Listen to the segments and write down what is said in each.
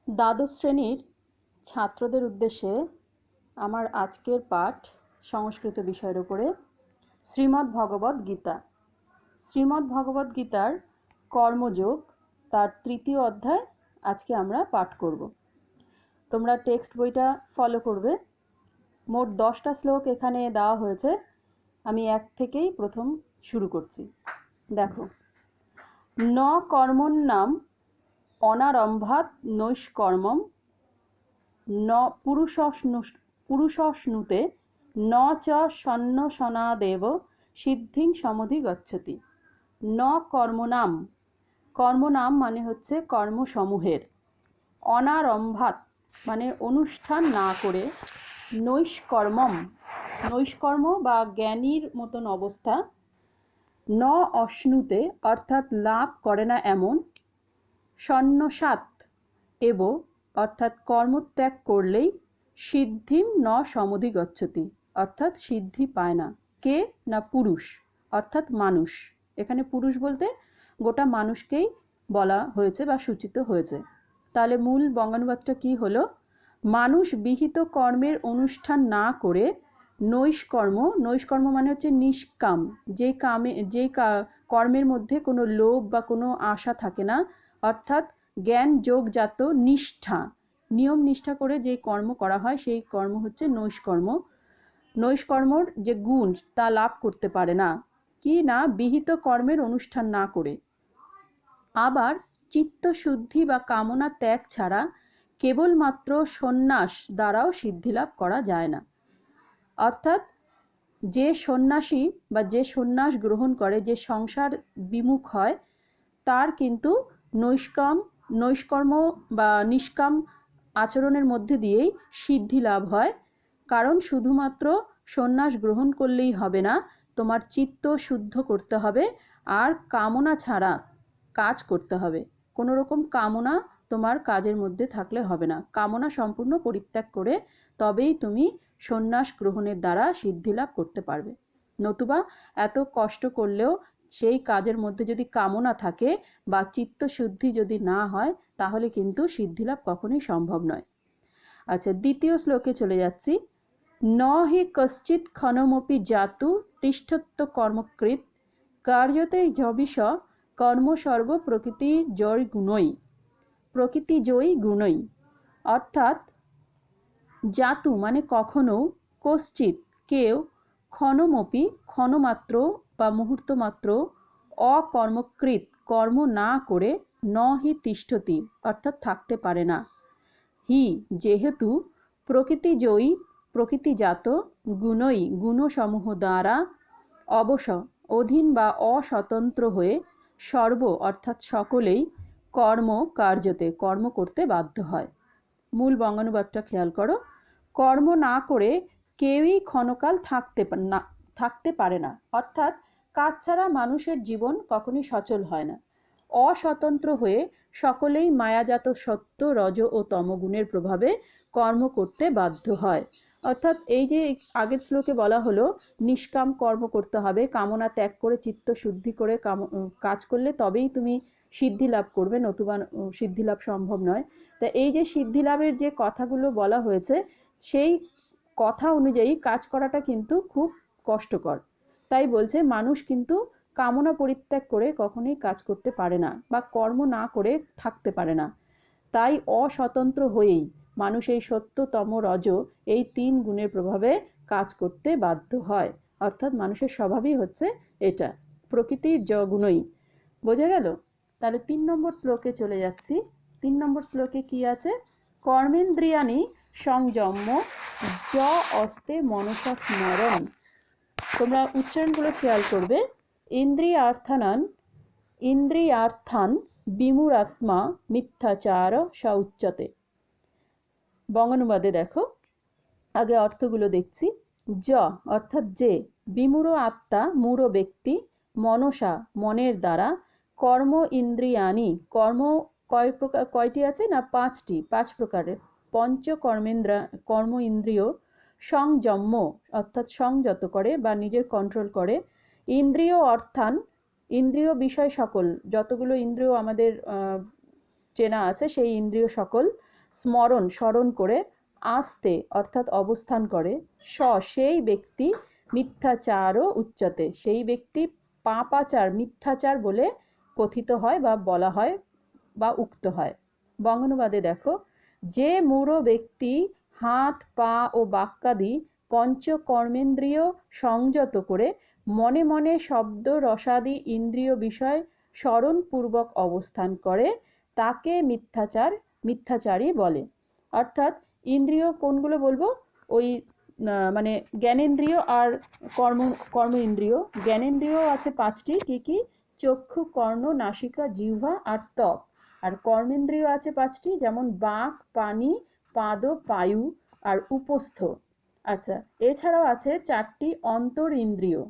দ্বাদশ শ্রেণীর ছাত্রদের উদ্দেশ্যে আমার আজকের পাঠ সংস্কৃত বিষয়ের উপরে শ্রীমদ্ ভগবদ্ গীতা। শ্রীমদ্ ভগবদ্ গীতার কর্মযোগ তার তৃতীয় অধ্যায় আজকে আমরা পাঠ করব। তোমরা টেক্সট বইটা ফলো করবে। মোট 10টা শ্লোক এখানে দেওয়া হয়েছে। আমি এক থেকেই প্রথম শুরু করছি। দেখো, ন কর্মণ্যাম অনারম্ভাৎ নৈষ্কর্মম ন পুরুষস্নুতে ন চ সন্ন্যসনাদেব সিদ্ধিং সমধিগচ্ছতি। ন কর্মনাম, কর্মনাম মানে হচ্ছে কর্মসমূহের, অনারম্ভাৎ মানে অনুষ্ঠান না করে, নৈষ্কর্মম নৈষ্কর্ম বা জ্ঞানীর মতন অবস্থা, ন অশ্নুতে অর্থাৎ লাভ করে না এমন, সন্ন্যসাত এব অর্থাৎ কর্মত্যাগ করলেই, সিদ্ধিম ন সমধিগচ্ছতি অর্থাৎ সিদ্ধি পায় না। কে না পুরুষ অর্থাৎ মানুষ। এখানে পুরুষ বলতে গোটা মানুষকেই বলা হয়েছে বা সূচিত হয়েছে। তাহলে মূল বঙ্গানুবাদটা কি হলো? মানুষ বিহিত কর্মের অনুষ্ঠান না করে নৈষ্কর্ম মানে হচ্ছে নিষ্কাম, যে কর্মের মধ্যে কোনো লোভ বা কোনো আশা থাকে না, অর্থাৎ জ্ঞান যোগজাত নিষ্ঠা, নিয়ম নিষ্ঠা করে যে কর্ম করা হয় সেই কর্ম হচ্ছে নৈষ্কর্ম। নৈষ্কর্মর যে গুণ তা লাভ করতে পারে না, কি না বিহিত কর্মের অনুষ্ঠান না করে। আবার চিত্তশুদ্ধি বা কামনা ত্যাগ ছাড়া কেবলমাত্র সন্ন্যাস দ্বারাও সিদ্ধি লাভ করা যায় না। অর্থাৎ যে সন্ন্যাসী বা যে সন্ন্যাস গ্রহণ করে, যে সংসার বিমুখ হয়, তার কিন্তু নৈষ্কর্ম বা নিষ্কাম আচরণের মধ্যে দিয়েই সিদ্ধি লাভ হয়। কারণ শুধুমাত্র সন্ন্যাস গ্রহণ করলেই হবে না, তোমার চিত্ত শুদ্ধ করতে হবে আর কামনা ছাড়া কাজ করতে হবে। কোনো রকম কামনা তোমার কাজের মধ্যে থাকলে হবে না। কামনা সম্পূর্ণ পরিত্যাগ করে তবেই তুমি সন্ন্যাস গ্রহণের দ্বারা সিদ্ধি লাভ করতে পারবে। নতুবা এত কষ্ট করলেও সেই কাজের মধ্যে যদি কামনা থাকে বা চিত্তশুদ্ধি যদি না হয়, তাহলে কিন্তু সিদ্ধিলাভ কখনোই সম্ভব নয়। আচ্ছা, দ্বিতীয় শ্লোকে চলে যাচ্ছি। ন হি কশ্চিৎ ক্ষণমপি জাতু তিষ্ঠত্ব কর্মকৃত কার্যতে হবিষ কর্ম সর্ব প্রকৃতিজয়ী গুণই। অর্থাৎ জাতু মানে কখনো, কশ্চিৎ কেউ, ক্ষণমপি ক্ষণমাত্র বা মুহূর্তমাত্র, অকর্মকৃত কর্ম না করে, ন হি তিষ্ঠতি অর্থাৎ থাকতে পারে না, হি যেহেতু, প্রকৃতিজয়ী প্রকৃতিজাত, গুণই গুণসমূহ দ্বারা, অবশ অধীন বা অস্বতন্ত্র হয়ে, সর্ব অর্থাৎ সকলেই, কর্ম কার্যতে কর্ম করতে বাধ্য হয়। মূল বঙ্গানুবাদটা খেয়াল করো। কর্ম না করে কেউই ক্ষণকাল থাকতে পারে না, অর্থাৎ কাজ ছাড়া মানুষের জীবন কখনই সচল হয় না। অস্বতন্ত্র হয়ে সকলেই মায়াজাত সত্য, রজ ও তমগুণের প্রভাবে কর্ম করতে বাধ্য হয়। অর্থাৎ এই যে আগের শ্লোকে বলা হলো নিষ্কাম কর্ম করতে হবে, কামনা ত্যাগ করে চিত্ত শুদ্ধি করে কাজ করলে তবেই তুমি সিদ্ধি লাভ করবে, নতুবা সিদ্ধি লাভ সম্ভব নয়। তা এই যে সিদ্ধি লাভের যে কথাগুলো বলা হয়েছে, সেই কথা অনুযায়ী কাজ করাটা কিন্তু খুব কষ্টকর। তাই বলছে মানুষ কিন্তু কামনা পরিত্যাগ করে কখনোই কাজ করতে পারে না বা কর্ম না করে থাকতে পারে না। তাই অস্বতন্ত্র হয়েই মানুষ এই সত্য, তম, রজ এই 3 গুণের প্রভাবে কাজ করতে বাধ্য হয়। অর্থাৎ মানুষের স্বভাবই হচ্ছে এটা, প্রকৃতির গুণই। বোঝা গেল? তাহলে 3 নম্বর শ্লোকে চলে যাচ্ছি। 3 নম্বর শ্লোকে কি আছে? কর্মেন্দ্রিয়াণি সংযম্য য অস্তে মনসা স্মরণ। তোমরা উচ্চারণগুলো খেয়াল করবে। ইন্দ্রিয়ার্থান বিমূঢ়াত্মা মিথ্যাচার সউচ্যতে। বঙ্গানুবাদে দেখো, আগে অর্থগুলো দেখছি। য অর্থাৎ যে, বিমূঢ় আত্মা মূঢ় ব্যক্তি, মনসা মনের দ্বারা, কর্ম ইন্দ্রিয়াণি কর্ম কয়টি আছে না 5টি, 5 প্রকারের কর্ম ইন্দ্রিয়, সংযম্য অর্থাৎ সংযত করে বা নিজের কন্ট্রোল করে, ইন্দ্রিয় অর্থান ইন্দ্রিয় বিষয় সকল, যতগুলো ইন্দ্রিয় আমাদের চেনা আছে সেই ইন্দ্রিয় সকল, স্মরণ করে আস্তে অর্থাৎ অবস্থান করে, সেই ব্যক্তি মিথ্যাচারও উচ্যতে, সেই ব্যক্তি পাপাচার মিথ্যাচার বলে কথিত হয় বা বলা হয় বা উক্ত হয়। বঙ্গানুবাদে দেখো, যে মূঢ় ব্যক্তি হাত পা ও বাক্যাদি পঞ্চ কর্মেন্দ্রিয় সংযত করে মনে মনে শব্দ রসাদি ইন্দ্রিয় বিষয় স্মরণপূর্বক অবস্থান করে তাকে মিথ্যাচারী বলে। অর্থাৎ ইন্দ্রিয় কোনগুলো বলবো, ওই মানে জ্ঞানেন্দ্রিয় আর কর্ম ইন্দ্রিয়। জ্ঞানেন্দ্রিয় আছে 5টি, কি কি? চক্ষু, কর্ণ, নাসিকা, জিহ্বা আর ত্বক। আর কর্মেন্দ্রিয় আছে 5টি, যেমন বাক, পানি, পাদ, পায়ু আর উপস্থ। আচ্ছা, এছাড়াও আছে 4টি অন্তর ইন্দ্রিয়।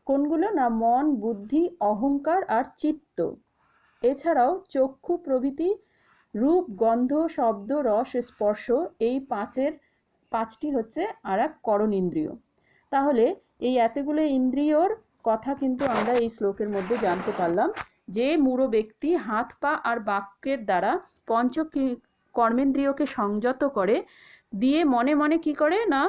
কোনগুলো? না মন, বুদ্ধি, অহংকার আর চিত্ত। এছাড়াও চক্ষু প্রভৃতি রূপ, গন্ধ, শব্দ, রস, স্পর্শ, এই 5টি হচ্ছে আর এক করণ ইন্দ্রিয়। তাহলে এই এতগুলো ইন্দ্রিয়র কথা কিন্তু আমরা এই শ্লোকের মধ্যে জানতে পারলাম। যে মূঢ় ব্যক্তি হাত পা আর বাক্যের দ্বারা পঞ্চ কর্মেন্দ্রিয়কে সংযত করে দিয়ে মনে মনে কি করে না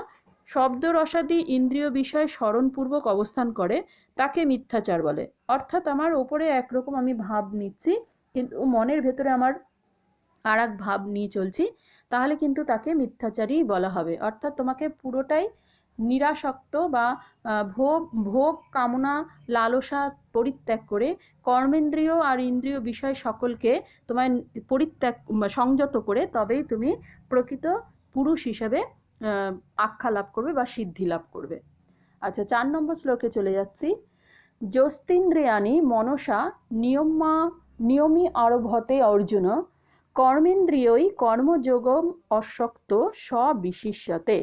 শব্দ রসাদি ইন্দ্রিয় বিষয় স্মরণপূর্বক অবস্থান করে তাকে মিথ্যাচার বলে। অর্থাৎ আমার ওপরে একরকম আমি ভাব নিচ্ছি, কিন্তু মনের ভেতরে আমার আর এক ভাব নিয়ে চলছি, তাহলে কিন্তু তাকে মিথ্যাচারী বলা হবে। অর্থাৎ তোমাকে পুরোটাই নিরাসক্ত বা ভোগ কামনা লালসা পরিত্যাগ করে কর্মেন্দ্রিয় আর ইন্দ্রিয় বিষয় সকলকে তোমায় সংযত করে তবেই তুমি প্রকৃত পুরুষ হিসেবে আখ্যা লাভ করবে বা সিদ্ধি লাভ করবে। আচ্ছা, 4 নম্বর শ্লোকে চলে যাচ্ছি। যস্তিন্দ্রিয়াণি মনসা নিয়মী আরভতে অর্জুন কর্মেন্দ্রিয়ই কর্মযোগম অশক্ত স্ববিশিষ্যতে।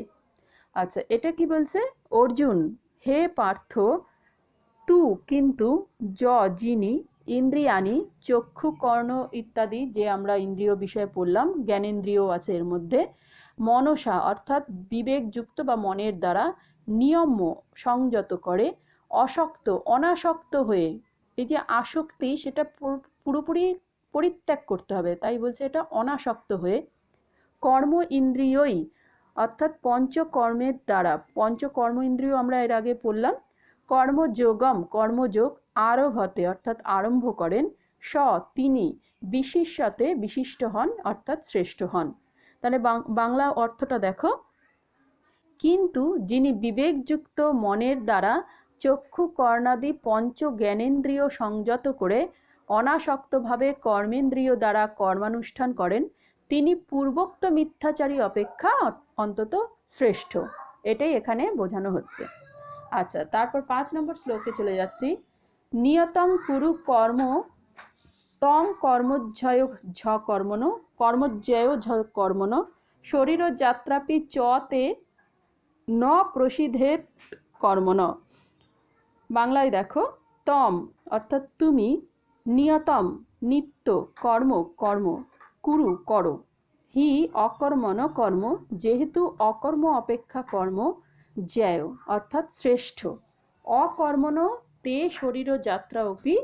আচ্ছা, এটা কি বলছে? অর্জুন, হে পার্থ, তু কিন্তু যিনি ইন্দ্রিয়ানি চক্ষু, কর্ণ ইত্যাদি যে আমরা ইন্দ্রিয় বিষয়ে পড়লাম, জ্ঞানেন্দ্রিয় আছে এর মধ্যে, মনসা অর্থাৎ বিবেকযুক্ত বা মনের দ্বারা নিয়ম সংযত করে, অনাসক্ত হয়ে, এই যে আসক্তি সেটা পুরোপুরি পরিত্যাগ করতে হবে, তাই বলছে এটা অনাসক্ত হয়ে, কর্ম ইন্দ্রিয়ই অর্থাৎ পঞ্চকর্মের দ্বারা, পঞ্চকর্ম ইন্দ্রিয় আমরা এর আগে পড়লাম, কর্মযোগ আরভতে অর্থাৎ আরম্ভ করেন, তিনি বিশিষ্যতে বিশিষ্ট হন অর্থাৎ শ্রেষ্ঠ হন। তাহলে বাংলা অর্থটা দেখো, কিন্তু যিনি বিবেকযুক্ত মনের দ্বারা চক্ষু কর্ণাদি পঞ্চ জ্ঞানেন্দ্রিয় সংযত করে অনাসক্তভাবে কর্মেন্দ্রিয় দ্বারা কর্মানুষ্ঠান করেন, তিনি পূর্বোক্ত মিথ্যাচারী অপেক্ষা অন্তত শ্রেষ্ঠ। এটাই এখানে বোঝানো হচ্ছে। আচ্ছা, তারপর 5 নম্বর শ্লোকে চলে যাচ্ছি। নিয়তং কুরু কর্ম তং কর্মজ্জয় কর্মণ শরীর যাত্রাপি চতে ন প্রসিদ্ধেত কর্মণ। বাংলায় দেখো, তম অর্থাৎ তুমি, নিয়তম নিত্য, কর্ম কুরু করো, হি অকর্মণ কর্ম যেহেতু অকর্ম অপেক্ষা কর্ম, জ্যায় অর্থাৎ শ্রেষ্ঠ, অকর্মণ তে শরীর যাত্রা অপি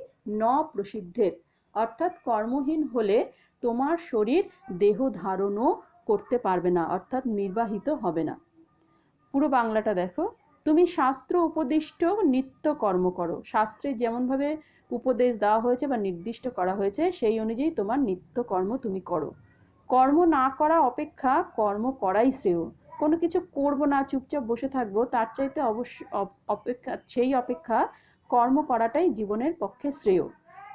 ন প্রসিদ্ধেত অর্থাৎ কর্মহীন হলে তোমার শরীর দেহ ধারণও করতে পারবে না অর্থাৎ নির্বাহিত হবে না। পুরো বাংলাটা দেখো, তুমি শাস্ত্র উপদিষ্ট নিত্য কর্ম করো, শাস্ত্রে যেমনভাবে উপদেশ দেওয়া হয়েছে বা নির্দিষ্ট করা হয়েছে সেই অনুযায়ী তোমার নিত্য কর্ম তুমি করো। কর্ম না করা অপেক্ষা কর্ম করাই শ্রেয়। কোনো কিছু করব না, চুপচাপ বসে থাকবো, তার চাইতে সেই অপেক্ষা কর্ম করাটাই জীবনের পক্ষে শ্রেয়।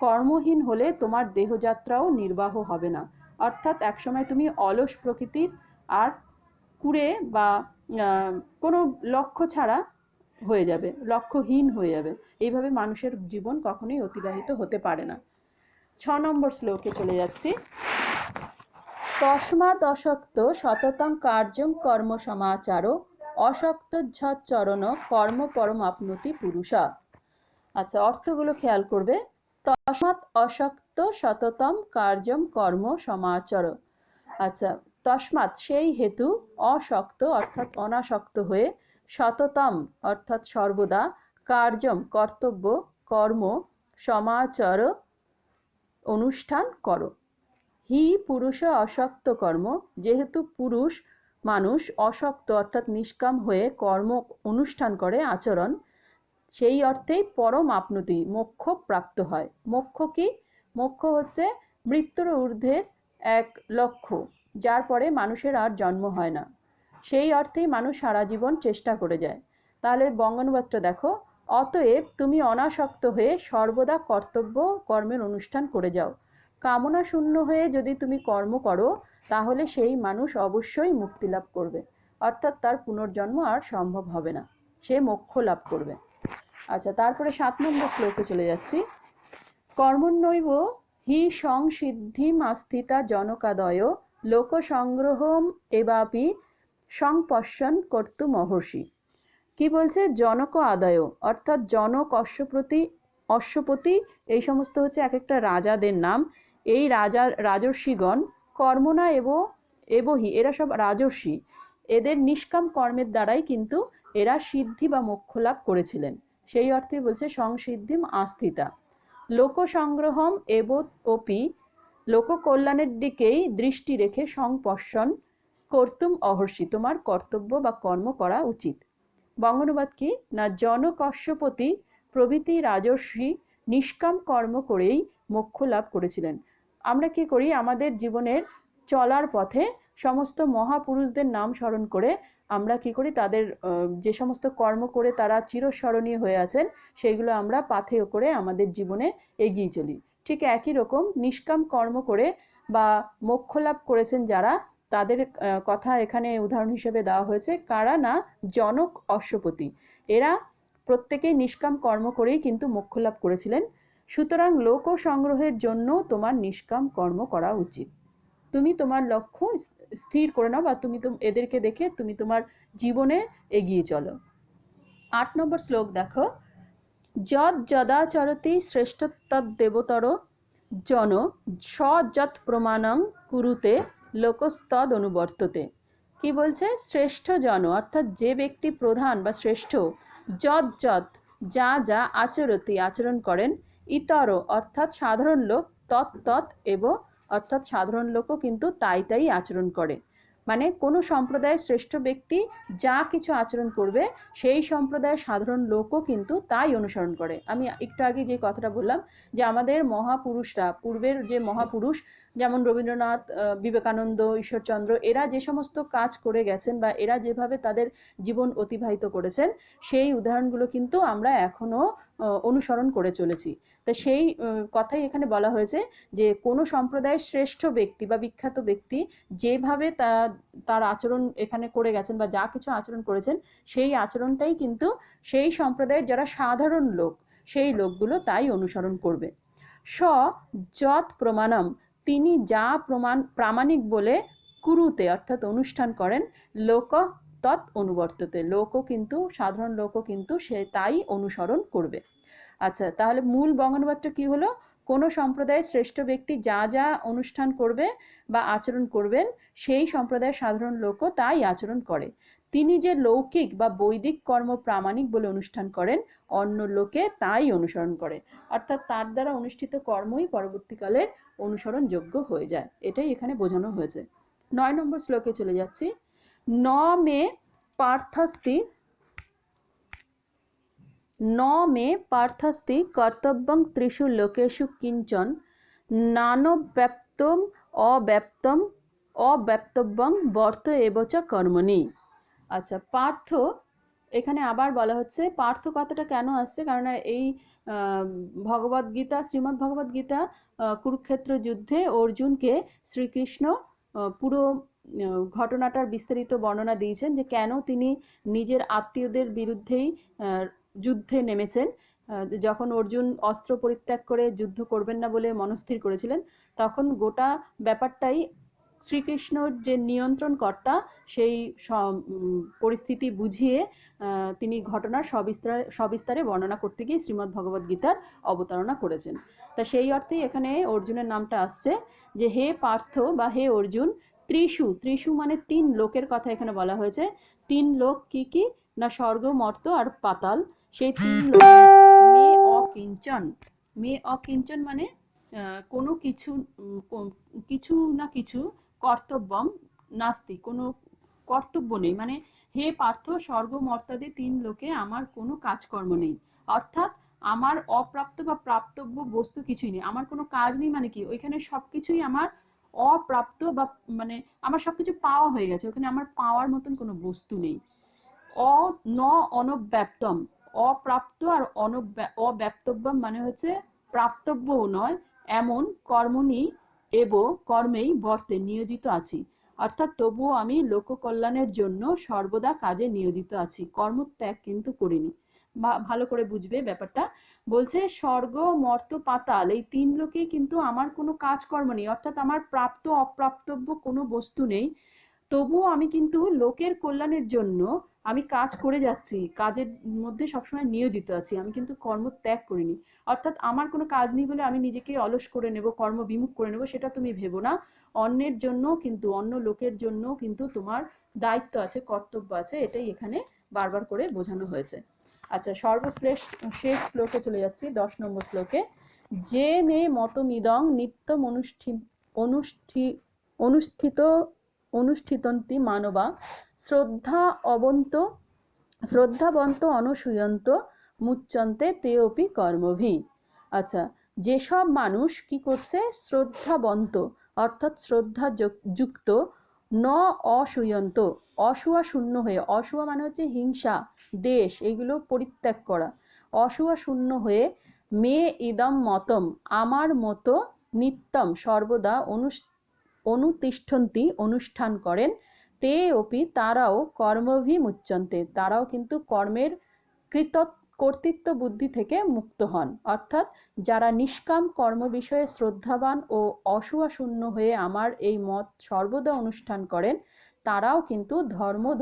কর্মহীন হলে তোমার দেহযাত্রাও নির্বাহ হবে না, অর্থাৎ একসময় তুমি অলস প্রকৃতির আর কুড়ে বা কোনো লক্ষ্য ছাড়া হয়ে যাবে, লক্ষ্যহীন হয়ে যাবে। এইভাবে মানুষের জীবন কখনোই অতিবাহিত হতে পারে না। 6 নম্বর শ্লোকে চলে যাচ্ছি। তস্মাৎ অসক্ত সততং কার্যং কর্ম সমাচারো অসক্ত চরণ কর্ম পরম আপনতি পুরুষা। আচ্ছা, অর্থগুলো খেয়াল করবে। তস্মাৎ অসক্ত সততম কার্যম কর্ম সমাচর। আচ্ছা, তস্মাৎ সেই হেতু, অসক্ত অর্থাৎ অনাসক্ত হয়ে, সততম অর্থাৎ সর্বদা, কার্যম কর্তব্য, কর্ম, সমাচর অনুষ্ঠান করো। হি পুরুষ অশক্ত কর্ম, যেহেতু পুরুষ মানুষ অশক্ত অর্থাৎ নিষ্কাম হয়ে কর্ম অনুষ্ঠান করে আচরণ, সেই অর্থেই পরম আপনতি মোক্ষ প্রাপ্ত হয়। মোক্ষ কি? মোক্ষ হচ্ছে মৃত্যুর ঊর্ধ্বের এক লক্ষ্য, যার পরে মানুষের আর জন্ম হয় না। সেই অর্থেই মানুষ সারা জীবন চেষ্টা করে যায়। তাহলে বঙ্গানুবাদটা দেখো, অতএব তুমি অনাসক্ত হয়ে সর্বদা কর্তব্য কর্মের অনুষ্ঠান করে যাও। কামনা শূন্য হয়ে যদি তুমি কর্ম করো, তাহলে সেই মানুষ অবশ্যই মুক্তি লাভ করবে, অর্থাৎ তার পুনর্জন্ম আর সম্ভব হবে না, সে মোক্ষ লাভ করবে। আচ্ছা, তারপরে 7 নম্বর শ্লোকে চলে যাচ্ছি। কর্মণ্যৈব হি সংসিদ্ধিম আস্থিতা জনকাদয় লোকসংগ্রহম এবাপি সংপশ্যন কর্তু মহর্ষি। কি বলছে? জনক আদায়, অর্থাৎ জনক, অশ্বপতি, এই সমস্ত হচ্ছে এক একটা রাজাদের নাম। এই রাজর্ষিগণ কর্মনা এবহি, এরা সব রাজর্ষি, এদের নিষ্কাম কর্মের দ্বারাই কিন্তু এরা সিদ্ধি বা মোক্ষ লাভ করেছিলেন। সেই অর্থে বলছে সংসিদ্ধিম আস্থিতা। লোকসংগ্রহম অপি, লোককল্যাণের দিকেই দৃষ্টি রেখে সংপশ্যন কর্তুম অহর্ষি, তোমার কর্তব্য বা কর্ম করা উচিত। বঙ্গানুবাদ কি না, জনক, অশ্বপতি প্রভৃতি রাজর্ষি নিষ্কাম কর্ম করেই মোক্ষ লাভ করেছিলেন। আমরা কি করি? আমাদের জীবনের চলার পথে সমস্ত মহাপুরুষদের নাম স্মরণ করে আমরা কি করি? তাদের যে সমস্ত কর্ম করে তারা চিরস্মরণীয় হয়ে আছেন, সেইগুলো আমরা পাথেয় করে আমাদের জীবনে এগিয়ে চলি। ঠিক একই রকম নিষ্কাম কর্ম করে বা মোক্ষ লাভ করেছেন যারা, তাদের কথা এখানে উদাহরণ হিসেবে দেওয়া হয়েছে। কারা না? জনক, অশ্বপতি, এরা প্রত্যেকেই নিষ্কাম কর্ম করেই কিন্তু মোক্ষ লাভ করেছিলেন। সুতরাং লোক সংগ্রহের জন্য তোমার নিষ্কাম কর্ম করা উচিত। তুমি তোমার লক্ষ্য স্থির করে নাও, বা তুমি এদেরকে দেখে তুমি তোমার জীবনে এগিয়ে চলো। 8 নম্বর শ্লোক দেখো। যদ যদাচরতি শ্রেষ্ঠতদ্দেবতর জন স্বযৎ প্রমাণং কুরুতে লোকস্তদ অনুবর্ততে। কি বলছে? শ্রেষ্ঠ জন, অর্থাৎ যে ব্যক্তি প্রধান বা শ্রেষ্ঠ, যৎ যৎ, যা যা, আচরতি, আচরণ করেন, ইতর অর্থাৎ সাধারণ লোক, তৎ তৎ এব অর্থাৎ সাধারণ লোকও কিন্তু তাই তাই আচরণ করে। মানে কোনো সম্প্রদায়ের শ্রেষ্ঠ ব্যক্তি যা কিছু আচরণ করবে, সেই সম্প্রদায়ের সাধারণ লোকও কিন্তু তাই অনুসরণ করে। আমি একটু আগে যে কথাটা বললাম, যে আমাদের মহাপুরুষরা, পূর্বের যে মহাপুরুষ, যেমন রবীন্দ্রনাথ, বিবেকানন্দ, ঈশ্বরচন্দ্র, এরা যে সমস্ত কাজ করে গেছেন বা এরা যেভাবে তাদের জীবন অতিবাহিত করেছেন, সেই উদাহরণগুলো কিন্তু আমরা এখনো অনুসরণ করে চলেছি। তা সেই কথাই এখানে বলা হয়েছে যে কোনো সম্প্রদায়ের শ্রেষ্ঠ ব্যক্তি বা বিখ্যাত ব্যক্তি যেভাবে তার আচরণ এখানে করে গেছেন বা যা কিছু আচরণ করেছেন, সেই আচরণটাই কিন্তু সেই সম্প্রদায়ের যারা সাধারণ লোক, সেই লোকগুলো তাই অনুসরণ করবে। স যৎ প্রমাণম, তিনি যা প্রামাণিক বলে কুরুতে অর্থাৎ অনুষ্ঠান করেন, লোক তৎ অনুবর্ততে, লোকও কিন্তু, সাধারণ লোকও কিন্তু সে তাই অনুসরণ করবে। আচ্ছা, তাহলে মূল বঙ্গানুবাদটা কি হলো? কোনো সম্প্রদায়ের শ্রেষ্ঠ ব্যক্তি যা যা অনুষ্ঠান করবে বা আচরণ করবেন, সেই সম্প্রদায়ের সাধারণ লোকও তাই আচরণ করে। তিনি যে লৌকিক বা বৈদিক কর্ম প্রামাণিক বলে অনুষ্ঠান করেন, অন্য লোকে তাই অনুসরণ করে, অর্থাৎ তার দ্বারা অনুষ্ঠিত কর্মই পরবর্তীকালের অনুসরণযোগ্য হয়ে যায়। এটাই এখানে বোঝানো হয়েছে। 9 নম্বর শ্লোকে চলে যাচ্ছি। ন মে পার্থস্তি ন মে পার্থস্তি কর্তব্যং ত্রিষু লোকেষু কিঞ্চন নানব্যপ্তম অব্যপ্তব্যং বর্ত এবচ কর্মণি। আচ্ছা, পার্থ এখানে আবার বলা হচ্ছে। পার্থ কথাটা কেন আসছে? কারণ এই ভগবদ্গীতা, শ্রীমদ্ ভগবদ্গীতা কুরুক্ষেত্র যুদ্ধে অর্জুনকে শ্রীকৃষ্ণ পুরো ঘটনাটার বিস্তারিত বর্ণনা দিয়েছেন, যে কেন তিনি নিজের আত্মীয়দের বিরুদ্ধেই যুদ্ধে নেমেছেন। যখন অর্জুন অস্ত্র পরিত্যাগ করে যুদ্ধ করবেন না বলে মনস্থির করেছিলেন, তখন গোটা ব্যাপারটাই শ্রীকৃষ্ণর যে নিয়ন্ত্রণকর্তা, সেই পরিস্থিতি বুঝিয়ে তিনি ঘটনার সবিস্তারে বর্ণনা করতে গিয়ে শ্রীমদ্ ভগবদ্গীতার অবতারণা করেছেন। তা সেই অর্থেই এখানে অর্জুনের নামটা আসছে, যে হে পার্থ বা হে অর্জুন, ত্রিষু মানে 3 লোকের কথা এখানে বলা হয়েছে। 3 লোক কি কি না, স্বর্গ, মর্ত আর পাতাল। সেই 3 লোক মে অকিঞ্চন, মে অকিঞ্চন মানে কোনো কিছু না কিছু কর্তব্যম নাস্তি, কোনো কর্তব্য নেই। মানে হে পার্থ, স্বর্গ মর্ত্যাদি 3 লোকে আমার কোনো কাজকর্ম নেই। অর্থাৎ আমার অপ্রাপ্ত বা প্রাপ্তব্য বস্তু কিছুই নেই, আমার কোনো কাজ নেই। মানে কি, ওইখানে সবকিছুই আমার অপ্রাপ্ত, বা মানে আমার সবকিছু পাওয়া হয়ে গেছে, ওখানে আমার পাওয়ার মতন কোনো বস্তু নেই। অনব্যাপ্তম, অপ্রাপ্ত আর অব্যাপ্তব্যম মানে হচ্ছে প্রাপ্তব্যও নয়, এমন কর্মণি এব, কর্মেই বর্তে নিয়োজিত আছি। অর্থাৎ তবুও আমি লোককল্যাণের জন্য সর্বদা কাজে নিয়োজিত আছি, কর্মত্যাগ কিন্তু করিনি। ভালো করে বুঝবে ব্যাপারটা। বলছে স্বর্গ মর্ত পাতাল এই 3 লোকে কিন্তু আমার কোনো কাজকর্ম নেই, অর্থাৎ আমার প্রাপ্ত অপ্রাপ্তব্য কোনো বস্তু নেই। তবুও আমি কিন্তু লোকের কল্যাণের জন্য আমি কাজ করে যাচ্ছি, কাজের মধ্যে সবসময় নিয়োজিত আছি, আমি কিন্তু কর্ম ত্যাগ করিনি। অর্থাৎ আমার কোনো কাজ নেই বলে আমি নিজেকে অলস করে নেব, কর্ম বিমুখ করে নেব, সেটা তুমি ভেবো না। অন্যের জন্য কিন্তু, অন্য লোকের জন্য কিন্তু তোমার দায়িত্ব আছে, কর্তব্য আছে, এটাই এখানে বারবার করে বোঝানো হয়েছে। আচ্ছা, শেষ শ্লোকে চলে যাচ্ছি, 10 নম্বর শ্লোকে। যে মে মতমিদং নিত্যম অনুষ্ঠিতন্তি মানবা শ্রদ্ধাবন্ত অনুসূয়ন্ত মুচ্যন্তে তেপি কর্মভি। আচ্ছা, যেসব মানুষ কি করছে, শ্রদ্ধাবন্ত অর্থাৎ শ্রদ্ধা যুক্ত, ন অসূয়ন্ত অসূয়া শূন্য হয়ে, অসূয়া মানে হচ্ছে হিংসা, দেশ, এগুলো পরিত্যাগ করা, অসূয়া শূন্য হয়ে, মে ইদম মতম আমার মতো, নিত্যম সর্বদা, অনুতিষ্ঠন্তি অনুষ্ঠান করেন, তে অপি তারাও কর্মভিমুচ্যন্তে তারাও কিন্তু কর্মের কর্তৃত্ব বুদ্ধি থেকে মুক্ত হন। অর্থাৎ যারা নিষ্কাম কর্ম বিষয়ে শ্রদ্ধাবান ও অসূয়া শূন্য হয়ে আমার এই মত সর্বদা অনুষ্ঠান করেন, তারাও কিন্তু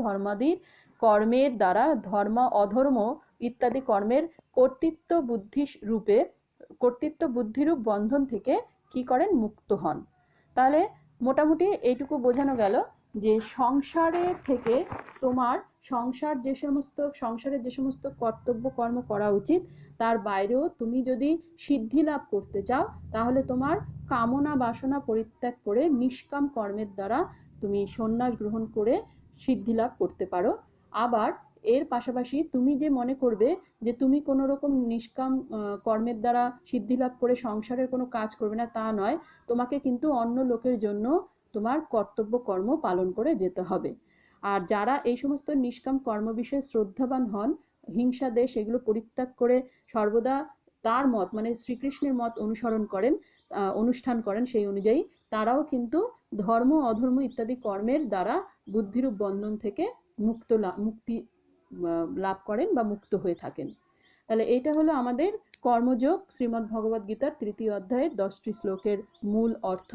ধর্মাদির কর্মের দ্বারা ধর্ম অধর্ম ইত্যাদি কর্মের কর্তৃত্ব বুদ্ধিরূপ বন্ধন থেকে কি করেন, মুক্ত হন। তাহলে মোটামুটি এইটুকু বোঝানো গেল যে সংসারের থেকে তোমার সংসারের যে সমস্ত কর্তব্য কর্ম করা উচিত, তার বাইরেও তুমি যদি সিদ্ধি লাভ করতে চাও, তাহলে তোমার কামনা বাসনা পরিত্যাগ করে নিষ্কাম কর্মের দ্বারা তুমি সন্ন্যাস গ্রহণ করে সিদ্ধি লাভ করতে পারো। আবার এর পাশাপাশি তুমি যে মনে করবে যে তুমি কোনো রকম নিষ্কাম কর্মের দ্বারা সিদ্ধি লাভ করে সংসারের কোনো কাজ করবে না, তা নয়, তোমাকে কিন্তু অন্য লোকের জন্য তোমার কর্তব্য কর্ম পালন করে যেতে হবে। আর যারা এই সমস্ত নিষ্কাম কর্ম বিষয়ে শ্রদ্ধাবান হন, হিংসা দেশ এগুলো পরিত্যাগ করে সর্বদা তার মত মানে শ্রীকৃষ্ণের মত অনুষ্ঠান করেন সেই অনুযায়ী, তারাও কিন্তু ধর্ম অধর্ম ইত্যাদি কর্মের দ্বারা বুদ্ধিরূপ বন্ধন থেকে মুক্তি লাভ করেন বা মুক্ত হয়ে থাকেন। তাহলে এটা হলো আমাদের কর্মযোগ শ্রীমদ্ ভগবদ গীতার 3য় অধ্যায়ের 10টি শ্লোকের মূল অর্থ।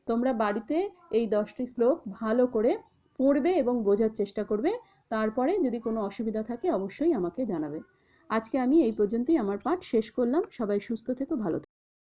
তোমরা বাড়িতে এই 10টি শ্লোক ভালো করে পড়বে এবং বোঝার চেষ্টা করবে। তারপরে যদি কোনো অসুবিধা থাকে অবশ্যই আমাকে জানাবে। আজকে আমি এই পর্যন্তই আমার পাঠ শেষ করলাম। সবাই সুস্থ থেকো, ভালো থেকো।